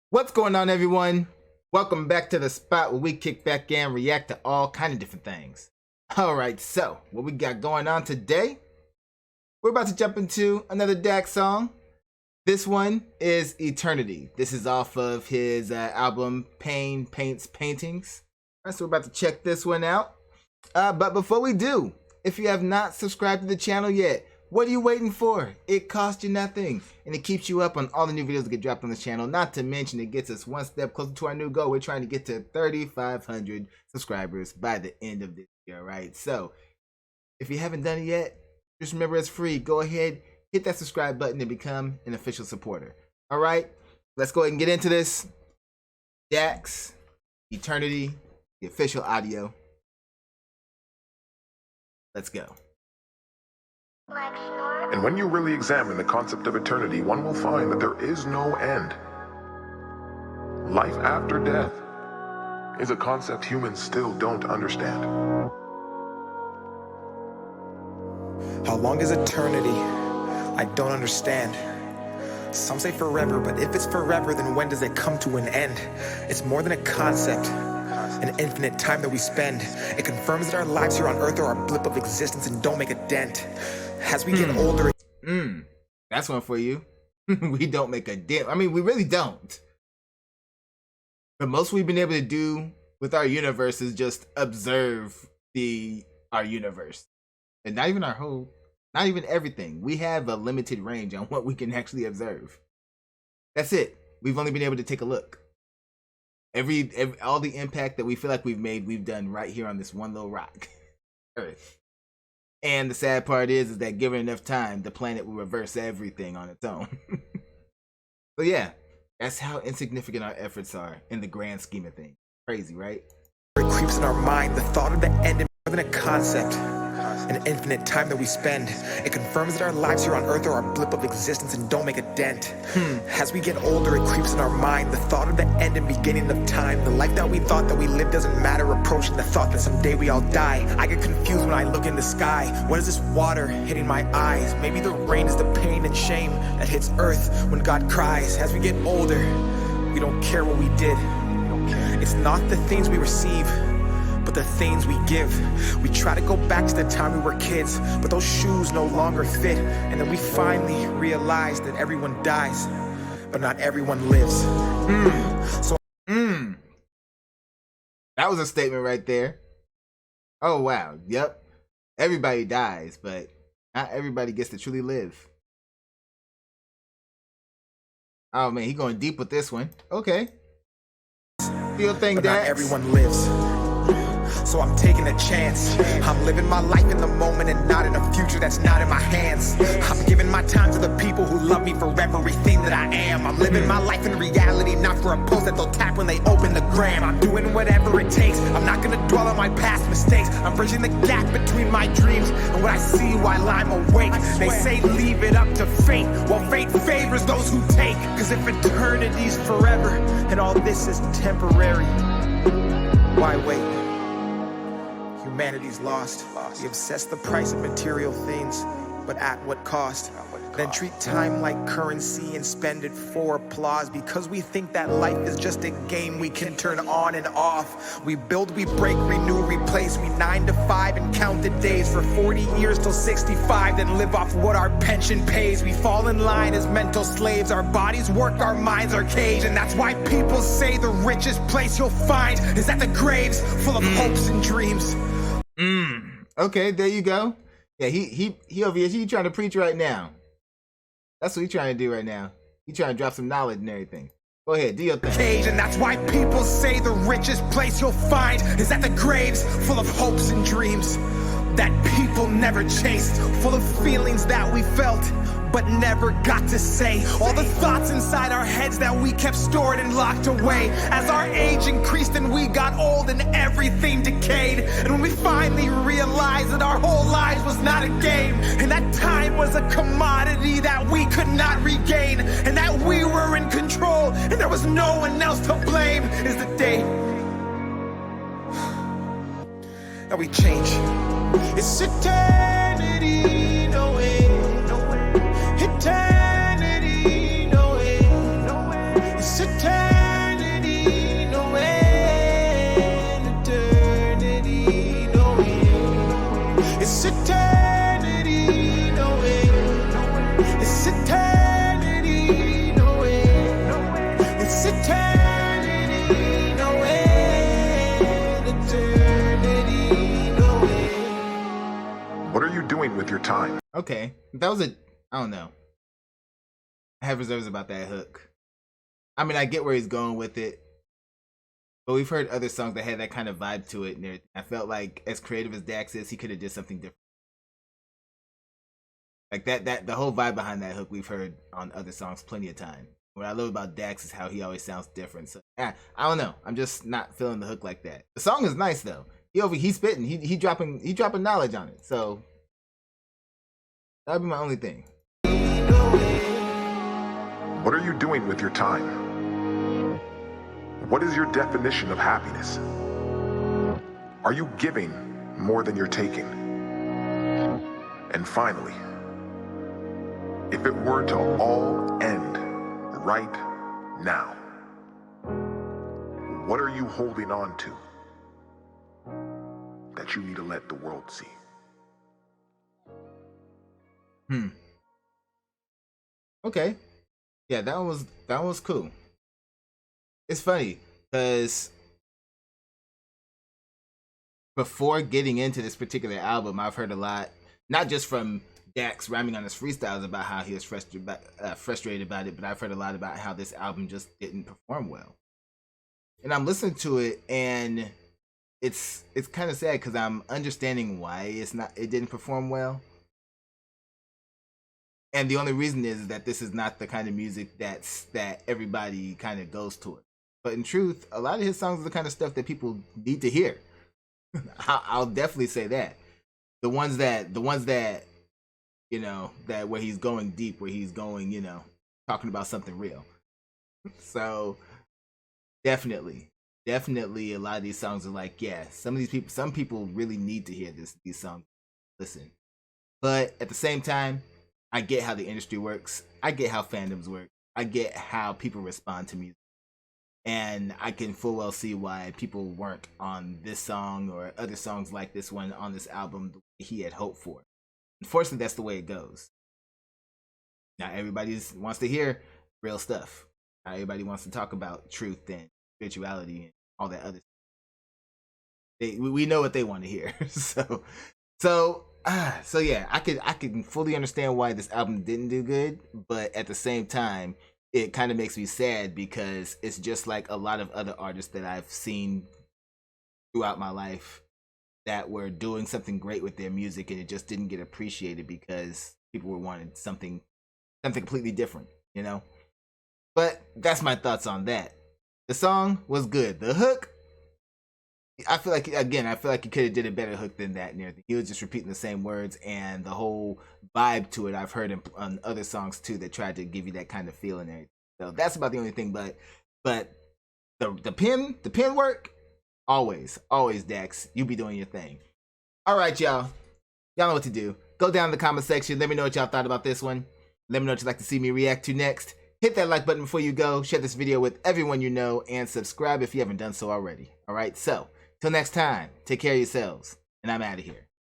What's going on, everyone? Welcome back to the spot where we kick back and react to all kind of different things. Alright, so what we got going on today? We're about to jump into another Dak song. This one is Eternity. This is off of his album Pain Paints Paintings. Alright, so we're about to check this one out. But before we do, if you have not subscribed to the channel yet, what are you waiting for? It costs you nothing, and it keeps you up on all the new videos that get dropped on this channel. Not to mention, it gets us one step closer to our new goal. We're trying to get to 3,500 subscribers by the end of this year, right? So, if you haven't done it yet, just remember it's free. Go ahead, hit that subscribe button and become an official supporter. All right, let's go ahead and get into this. Dak's Eternity, the official audio. Let's go. And when you really examine the concept of eternity, one will find that there is no end. Life after death is a concept humans still don't understand. How long is eternity? I don't understand. Some say forever, but if it's forever, then when does it come to an end? It's more than a concept, an infinite time that we spend. It confirms that our lives here on earth are a blip of existence and don't make a dent. As we get older... That's one for you. We don't make a dent. I mean, we really don't. But most we've been able to do with our universe is just observe our universe. And not even not even everything. We have a limited range on what we can actually observe. That's it. We've only been able to take a look. All the impact that we feel like we've made, we've done right here on this one little rock, Earth. And the sad part is that given enough time, the planet will reverse everything on its own. So yeah, that's how insignificant our efforts are in the grand scheme of things. Crazy, right? It creeps in our mind, the thought of the end is more than a concept, an infinite time that we spend. It confirms that our lives here on earth are a blip of existence and don't make a dent. As we get older, it creeps in our mind, the thought of the end and beginning of time. The life that we thought that we lived doesn't matter, approaching the thought that someday we all die. I get confused when I look in the sky. What is this water hitting my eyes? Maybe the rain is the pain and shame that hits earth when God cries. As we get older, we don't care what we did. It's not the things we receive, but the things we give. We try to go back to the time we were kids, but those shoes no longer fit. And then we finally realize that everyone dies, but not everyone lives. That was a statement right there. Oh wow, yep. Everybody dies, but not everybody gets to truly live. Oh man, he going deep with this one. Okay. Do your thing, but Dax. not everyone lives. So I'm taking a chance. I'm living my life in the moment and not in a future that's not in my hands. I'm giving my time to the people who love me for everything that I am. I'm living my life in reality, not for a post that they'll tap when they open the gram. I'm doing whatever it takes. I'm not gonna dwell on my past mistakes. I'm bridging the gap between my dreams and what I see while I'm awake. They say leave it up to fate. Well, fate favors those who take. Cause if eternity's forever and all this is temporary, why wait? Humanity's lost. We obsess the price of material things, but at what cost? Then treat time like currency and spend it for applause, because we think that life is just a game we can turn on and off. We build, we break, renew, replace. We 9 to 5 and count the days for 40 years till 65, then live off what our pension pays. We fall in line as mental slaves. Our bodies work, our minds are caged, and that's why people say the richest place you'll find is at the graves full of hopes and dreams. Okay, there you go. Yeah, he over here, he trying to preach right now. That's what he's trying to do right now. He's trying to drop some knowledge and everything. Go ahead, do your thing. And that's why people say the richest place you'll find is at the graves full of hopes and dreams that people never chased, full of feelings that we felt but never got to say. All the thoughts inside our heads that we kept stored and locked away. As our age increased and we got old and everything decayed, and when we finally realized that our whole lives was not a game, and that time was a commodity that we could not regain, and that we were in control and there was no one else to blame, is the day that we change. It's eternity, no way. Eternity, no way. It's eternity. time. Okay, that was I don't know. I have reserves about that hook. I mean, I get where he's going with it, but we've heard other songs that had that kind of vibe to it, and I felt like, as creative as Dax is, he could have did something different. Like the whole vibe behind that hook we've heard on other songs plenty of time. What I love about Dax is how he always sounds different. So I don't know. I'm just not feeling the hook like that. The song is nice though. He's spitting. He dropping knowledge on it. So that'd be my only thing. What are you doing with your time? What is your definition of happiness? Are you giving more than you're taking? And finally, if it were to all end right now, what are you holding on to that you need to let the world see? Okay. Yeah, that was cool. It's funny because before getting into this particular album, I've heard a lot, not just from Dax rhyming on his freestyles about how he was frustrated about it, but I've heard a lot about how this album just didn't perform well. And I'm listening to it, and it's kind of sad because I'm understanding why it didn't perform well. And the only reason is that this is not the kind of music that everybody kind of goes toward. But in truth, a lot of his songs are the kind of stuff that people need to hear. I'll definitely say that. The ones that that where he's going deep, where he's going, talking about something real. So definitely a lot of these songs are like, yeah, some people really need to hear these songs. Listen. But at the same time, I get how the industry works. I get how fandoms work. I get how people respond to music. And I can full well see why people weren't on this song or other songs like this one on this album the way he had hoped for. Unfortunately, that's the way it goes. Not everybody wants to hear real stuff. Not everybody wants to talk about truth and spirituality and all that other stuff. We know what they want to hear. So yeah, I could fully understand why this album didn't do good, but at the same time, it kind of makes me sad because it's just like a lot of other artists that I've seen throughout my life that were doing something great with their music and it just didn't get appreciated because people were wanting something completely different, But that's my thoughts on that. The song was good. The hook, I feel like he could have did a better hook than that and everything. He was just repeating the same words, and the whole vibe to it I've heard on other songs too that tried to give you that kind of feeling there. So that's about the only thing. But the pen work, always Dax, you be doing your thing. All right, y'all know what to do. Go down in the comment section. Let me know what y'all thought about this one. Let me know what you'd like to see me react to next. Hit that like button before you go. Share this video with everyone you know, and subscribe if you haven't done so already. All right, so till next time, take care of yourselves, and I'm out of here.